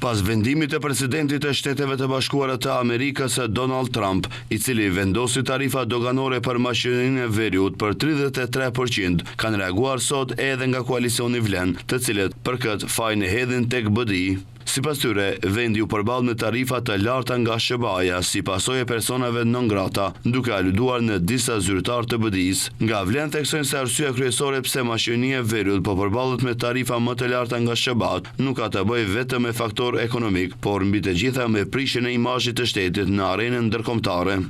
Pas vendimit të presidentit të Shteteve të Bashkuara të Amerikës Donald Trump, i cili vendosi tarifa doganore për mashininë e veriut për 33%, kanë reaguar sot edhe nga koalicioni Vlen, të cilët për këtë fajin e hedhin tek BDI. Sipas tyre, vendi u përball me tarifa të larta nga SBA-ja si pasojë e personave non grata, duke aluduar në disa zyrtar të BDI-s. Nga Vlen theksojnë se arsyeja kryesore pse mashinia e veriut po përballet me tarifa më të larta nga SBA nuk ka të bëjë vetëm me faktor ekonomik, por mbi të gjitha me prishjen e imazhit të shtetit në arenën ndërkombëtare.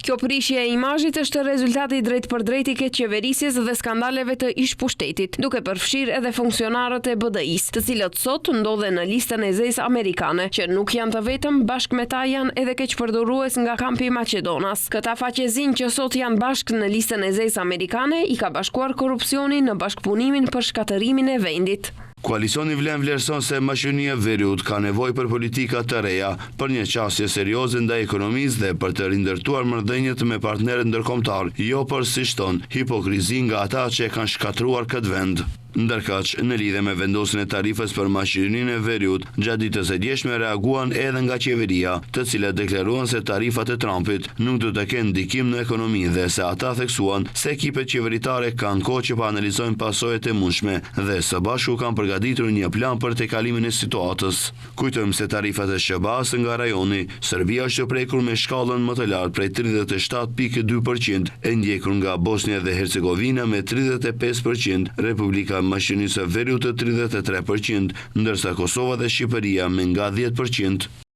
Kjo prishje e imazhit është rezultati drejt për drejt i keq qeverisjes dhe skandaleve të ish-pushtetit, duke përfshirë edhe funksionarët e BDI-s, të cilët sot ndodhen në listën e zezë amerikane, që nuk janë të vetëm, bashkë me ta janë edhe keqpërdorues nga kampi Maqedonas. Këta faqezin që sot janë bashkë në listën e zezë amerikane i ka bashkuar korrupsioni në bashkëpunimin për shkatërimin e vendit. Koalicioni Vlen vlerëson se mashinia e veriut ka nevojë për politika të reja, për një qasje serioze ndaj ekonomisë dhe për të rindërtuar marrëdhëniet me partnerët ndërkombëtar, jo për si shton hipokrizi nga ata që e kanë shkatruar këtë vend. Ndërkaq, në lidhje me vendosin e tarifës për mashininë e veriut, gjatë ditës së djeshme reaguan edhe nga qeveria, të cilat deklaruan se tarifat e Trumpit nuk do të kenë ndikim në ekonomi dhe se ata theksuan se ekipet qeveritare kanë kohë që pa analizojnë pasojat e mundshme dhe së bashku kanë përgatitur një plan për tejkalimin e situatës. Kujtojmë se tarifat e SBA-s nga rajoni, Serbia është prekur me shkallën më të lartë prej 37.2%, e ndjekur nga Bosnia dhe Hercegovina me 35%, Republika mashinisë e veriut të 33%, ndërsa Kosova dhe Shqipëria me nga 10%.